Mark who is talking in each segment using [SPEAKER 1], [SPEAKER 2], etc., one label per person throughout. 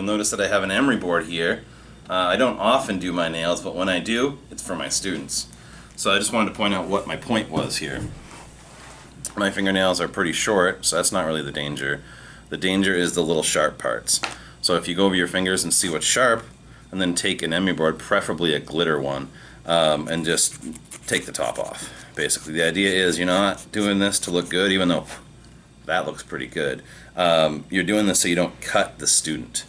[SPEAKER 1] notice that I have an emery board here. I don't often do my nails, but when I do, it's for my students. So I just wanted to point out what my point was here. My fingernails are pretty short, so that's not really the danger. The danger is the little sharp parts. So if you go over your fingers and see what's sharp, and then take an emery board, preferably a glitter one, and just take the top off. Basically, the idea is you're not doing this to look good, even though that looks pretty good. You're doing this so you don't cut the student.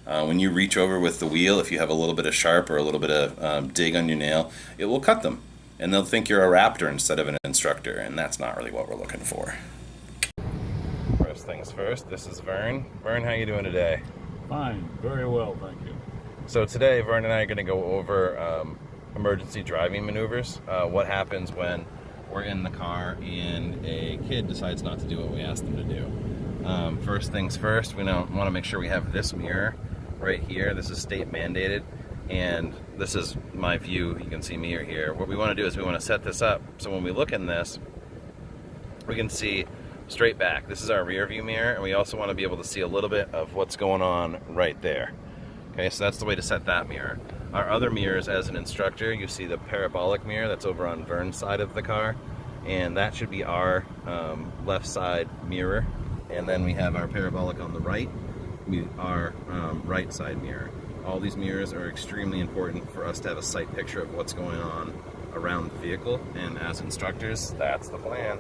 [SPEAKER 1] When you reach over with the wheel, if you have a little bit of sharp or a little bit of dig on your nail, it will cut them. And they'll think you're a raptor instead of an instructor, and that's not really what we're looking for. First things first, this is Vern. Vern, how you doing today?
[SPEAKER 2] Fine, very well, thank you.
[SPEAKER 1] So today, Vern and I are going to go over emergency driving maneuvers. What happens when we're in the car and a kid decides not to do what we asked them to do. First things first, we want to make sure we have this mirror right here. This is state mandated, and this is my view. You can see me here. What we want to do is we want to set this up so when we look in this, we can see straight back. This is our rear view mirror, and we also want to be able to see a little bit of what's going on right there. Okay, so that's the way to set that mirror. Our other mirrors, as an instructor, you see the parabolic mirror that's over on Vern's side of the car, and that should be our left side mirror. And then we have our parabolic on the right, our right side mirror. All these mirrors are extremely important for us to have a sight picture of what's going on around the vehicle, and as instructors, that's the plan.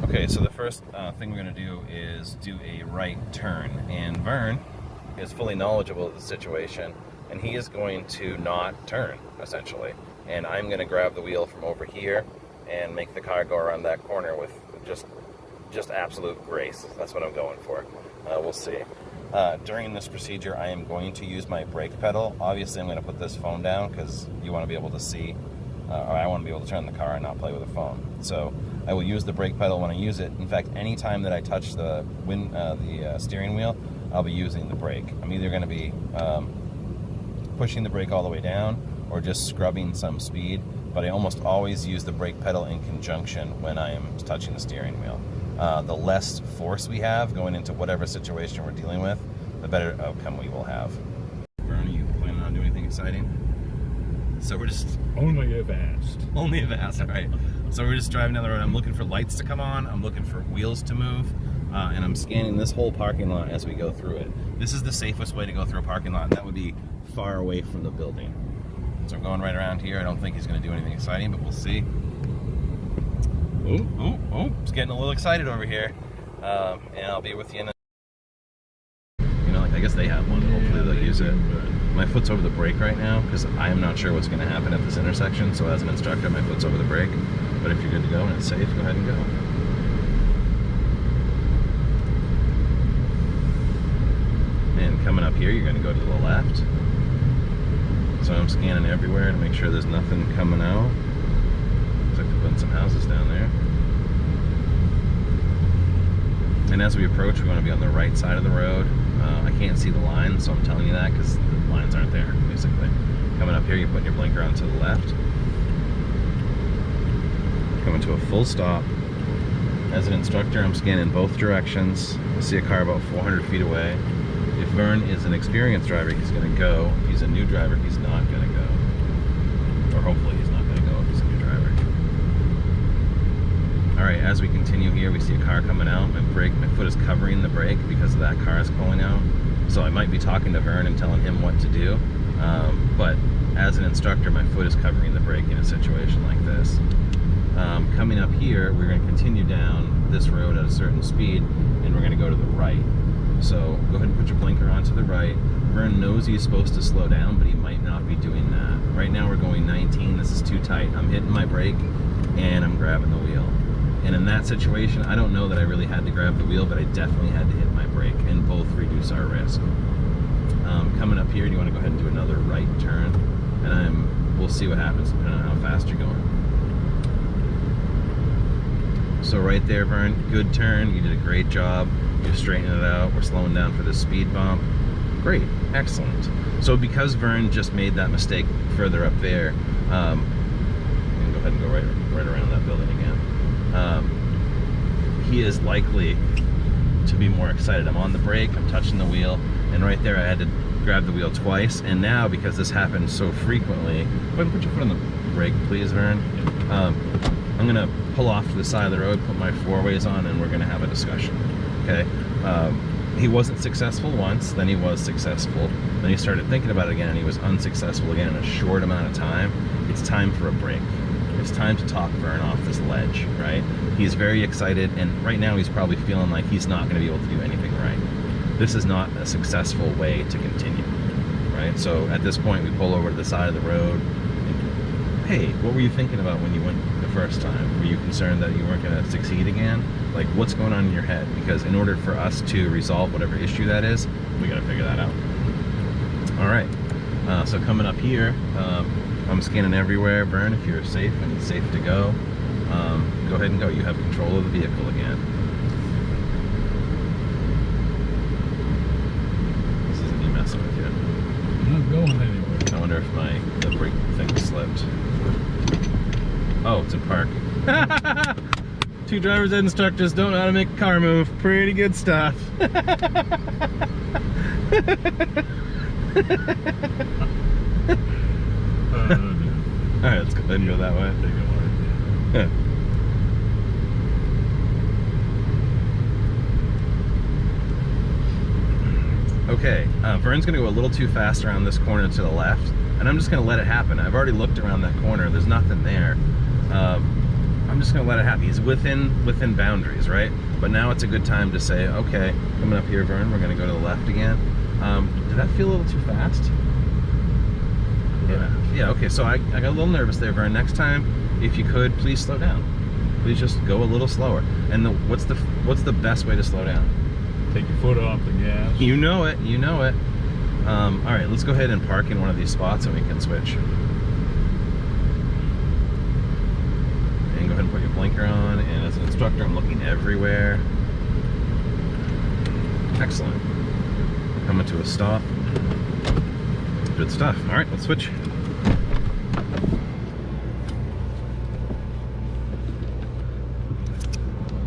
[SPEAKER 1] Okay, so the first thing we're going to do is do a right turn, and Vern is fully knowledgeable of the situation, and he is going to not turn, essentially. And I'm going to grab the wheel from over here and make the car go around that corner with just absolute grace. That's what I'm going for. We'll see. During this procedure, I am going to use my brake pedal. Obviously, I'm going to put this phone down because you want to be able to see, or I want to be able to turn the car and not play with the phone. So I will use the brake pedal when I use it. In fact, any time that I touch the steering wheel, I'll be using the brake. I'm either going to be pushing the brake all the way down or just scrubbing some speed, but I almost always use the brake pedal in conjunction when I am touching the steering wheel. The less force we have going into whatever situation we're dealing with, the better outcome we will have. Vern, are you planning on doing anything exciting? So we're just...
[SPEAKER 2] Only if asked.
[SPEAKER 1] Only if asked, all right. So we're just driving down the road. I'm looking for lights to come on. I'm looking for wheels to move. And I'm scanning this whole parking lot as we go through it. This is the safest way to go through a parking lot, and that would be far away from the building. So I'm going right around here. I don't think he's going to do anything exciting, but we'll see. Oh, it's getting a little excited over here. And I'll be with you in a... You know, like, I guess they have one. Hopefully they'll use it. My foot's over the brake right now because I am not sure what's going to happen at this intersection. So as an instructor, my foot's over the brake. But if you're good to go and it's safe, go ahead and go. And coming up here, you're going to go to the left. So I'm scanning everywhere to make sure there's nothing coming out. Looks like they're putting some houses down there. And as we approach, we want to be on the right side of the road. I can't see the lines, so I'm telling you that because the lines aren't there, basically. Coming up here, you're putting your blinker on to the left. Coming to a full stop. As an instructor, I'm scanning both directions. I see a car about 400 feet away. If Vern is an experienced driver, he's going to go. If he's a new driver, he's not going to go. Or hopefully he's not going to go if he's a new driver. Alright, as we continue here, we see a car coming out. My foot is covering the brake because of that car is pulling out. So I might be talking to Vern and telling him what to do. But as an instructor, my foot is covering the brake in a situation like this. Coming up here, we're going to continue down this road at a certain speed, and we're going to go to the right. So go ahead and put your blinker on to the right. Vern knows he's supposed to slow down, but he might not be doing that. Right now we're going 19. This is too tight. I'm hitting my brake and I'm grabbing the wheel. And in that situation, I don't know that I really had to grab the wheel, but I definitely had to hit my brake, and both reduce our risk. Coming up here, you want to go ahead and do another right turn, and we'll see what happens depending on how fast you're going. So right there, Vern, good turn. You did a great job. You're straightening it out. We're slowing down for this speed bump. Great, excellent. So because Vern just made that mistake further up there, I'm gonna go ahead and go right around that building again. He is likely to be more excited. I'm on the brake, I'm touching the wheel, and right there I had to grab the wheel twice. And now, because this happens so frequently, go ahead and put your foot on the brake, please, Vern. I'm gonna pull off to the side of the road, put my four-ways on, and we're gonna have a discussion, okay? He wasn't successful once, then he was successful, then he started thinking about it again, and he was unsuccessful again in a short amount of time. It's time for a break. It's time to talk Vern off this ledge, right? He's very excited, and right now he's probably feeling like he's not gonna be able to do anything right. This is not a successful way to continue, right? So at this point, we pull over to the side of the road. And, hey, what were you thinking about when you went the first time? Were you concerned that you weren't going to succeed again? Like, what's going on in your head? Because in order for us to resolve whatever issue that is, we got to figure that out. All right. So coming up here, I'm scanning everywhere. Vern, if you're safe and safe to go, go ahead and go. You have control of the vehicle again. With you.
[SPEAKER 2] I'm not going anywhere.
[SPEAKER 1] I wonder if the brake thing slipped. Oh, it's in park. 2 driver's ed instructors don't know how to make a car move. Pretty good stuff. Alright, let's go ahead and go that way. Yeah. Okay, Vern's gonna go a little too fast around this corner to the left, and I'm just gonna let it happen. I've already looked around that corner, there's nothing there. I'm just gonna let it happen. He's within boundaries, right? But now it's a good time to say, okay, coming up here, Vern, we're gonna go to the left again. Did that feel a little too fast? Yeah, okay, so I got a little nervous there, Vern. Next time, if you could, please slow down. Please just go a little slower. And what's the best way to slow down?
[SPEAKER 2] Take your foot off the gas.
[SPEAKER 1] You know it, you know it. All right, let's go ahead and park in one of these spots and we can switch. And go ahead and put your blinker on. And as an instructor, I'm looking everywhere. Excellent. Coming to a stop. Good stuff. All right, let's switch.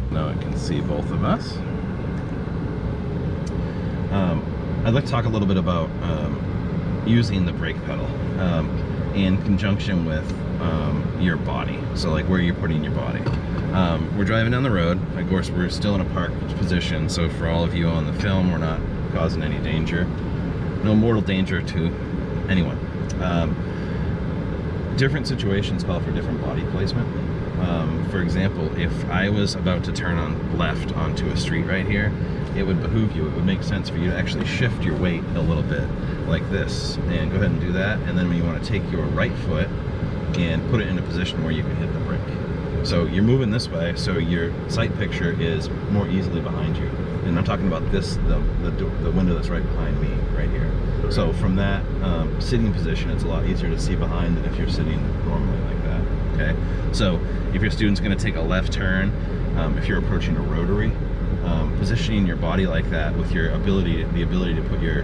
[SPEAKER 1] Now I can see both of us. I'd like to talk a little bit about using the brake pedal in conjunction with your body. So like where you're putting your body. We're driving down the road. Of course, we're still in a parked position. So for all of you on the film, we're not causing any danger. No mortal danger to anyone. Different situations call for different body placement. For example, if I was about to turn on left onto a street right here, it would behoove you, it would make sense for you to actually shift your weight a little bit like this, and go ahead and do that. And then when you want to take your right foot and put it in a position where you can hit the brake. So you're moving this way, so your sight picture is more easily behind you. And I'm talking about this, the window that's right behind me, right here. So from that sitting position, it's a lot easier to see behind than if you're sitting normally like that, okay? So if your student's gonna take a left turn, if you're approaching a rotary, positioning your body like that with your ability to put your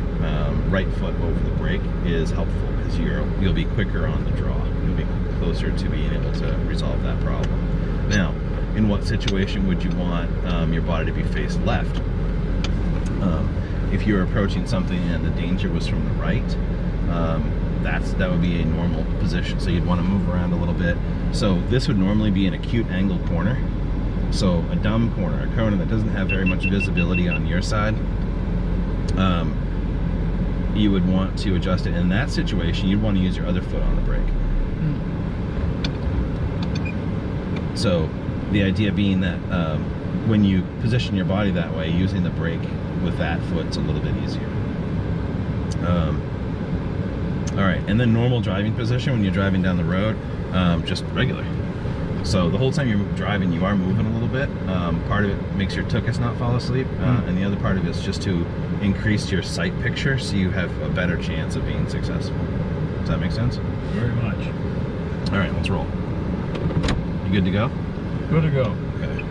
[SPEAKER 1] right foot over the brake is helpful, because you'll be quicker on the draw. You'll be closer to being able to resolve that problem. Now, in what situation would you want your body to be faced left? If you're approaching something and the danger was from the right, that would be a normal position. So you'd want to move around a little bit. So this would normally be an acute angle corner. So a dumb corner, a corner that doesn't have very much visibility on your side, you would want to adjust it. In that situation, you'd want to use your other foot on the brake. So the idea being that when you position your body that way, using the brake with that foot's a little bit easier. All right, and then normal driving position when you're driving down the road, just regular. So the whole time you're driving, you are moving a little bit. Part of it makes your tuchus not fall asleep, and the other part of it is just to increase your sight picture so you have a better chance of being successful. Does that make sense?
[SPEAKER 2] Very much.
[SPEAKER 1] All right, let's roll. You good to go?
[SPEAKER 2] Good to go.
[SPEAKER 1] Okay.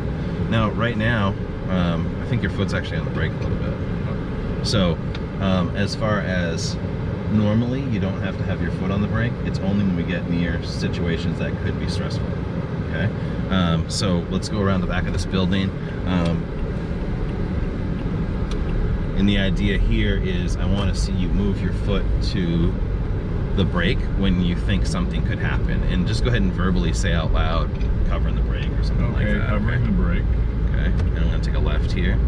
[SPEAKER 1] Now, right now, I think your foot's actually on the brake a little bit. So, as far as normally, you don't have to have your foot on the brake. It's only when we get near situations that could be stressful. Okay, so let's go around the back of this building. And the idea here is I want to see you move your foot to the brake when you think something could happen. And just go ahead and verbally say out loud, covering the brake or something like that.
[SPEAKER 2] Covering the brake.
[SPEAKER 1] Okay, and I'm going to take a left here.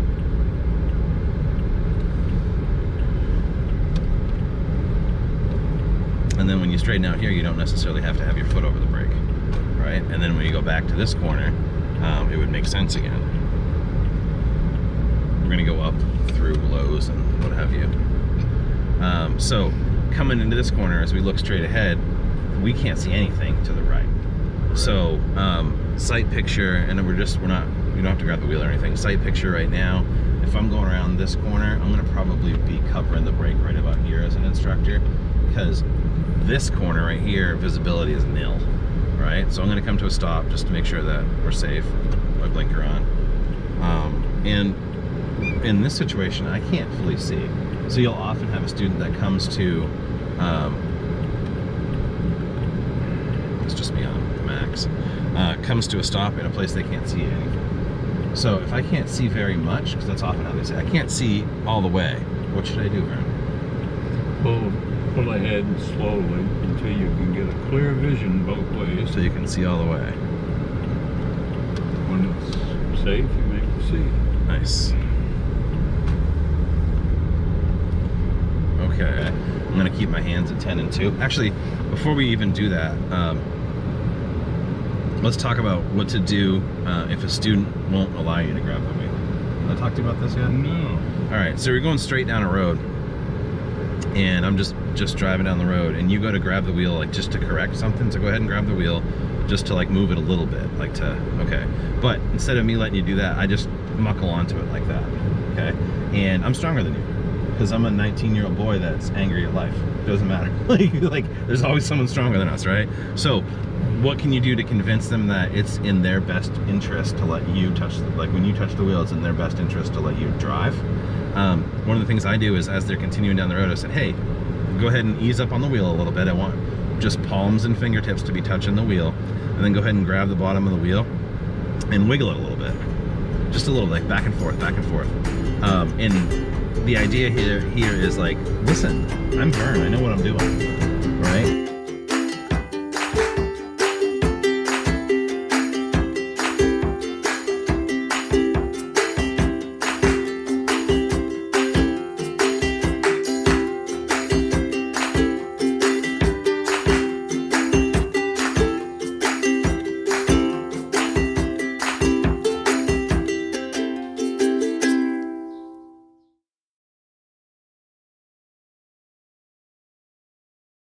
[SPEAKER 1] And then when you straighten out here, you don't necessarily have to have your foot over the brake, right? And then when you go back to this corner, it would make sense again. We're gonna go up through Lowe's and what have you. So coming into this corner, as we look straight ahead, we can't see anything to the right. So sight picture, and you don't have to grab the wheel or anything. Sight picture right now, if I'm going around this corner, I'm gonna probably be covering the brake right about here as an instructor, because this corner right here, visibility is nil, right? So I'm gonna come to a stop just to make sure that we're safe, my blinker on. And in this situation, I can't fully see. So you'll often have a student that comes to, it's just me on max, comes to a stop in a place they can't see anything. So if I can't see very much, because that's often how they say, I can't see all the way, what should I do, Vern?
[SPEAKER 2] Pull ahead slowly until you can get a clear vision both ways.
[SPEAKER 1] So you can see all the way.
[SPEAKER 2] When it's safe, you make it see.
[SPEAKER 1] Nice. Okay, I'm gonna keep my hands at 10 and 2. Actually, before we even do that, let's talk about what to do if a student won't allow you to grab the wheel. Did I talk to you about this yet?
[SPEAKER 2] No.
[SPEAKER 1] All right, so we're going straight down a road, and I'm just driving down the road, and you go to grab the wheel, like just to correct something. So go ahead and grab the wheel, just to like move it a little bit, like to, okay. But instead of me letting you do that, I just muckle onto it like that, okay? And I'm stronger than you, because I'm a 19-year-old boy that's angry at life. Doesn't matter. like there's always someone stronger than us, right? So what can you do to convince them that it's in their best interest to let you touch, like when you touch the wheel, it's in their best interest to let you drive? One of the things I do is, as they're continuing down the road, I said, hey, go ahead and ease up on the wheel a little bit. I want just palms and fingertips to be touching the wheel, and then go ahead and grab the bottom of the wheel and wiggle it a little bit, just a little, like back and forth, back and forth. And the idea here is like, listen, I'm Vern, I know what I'm doing, right?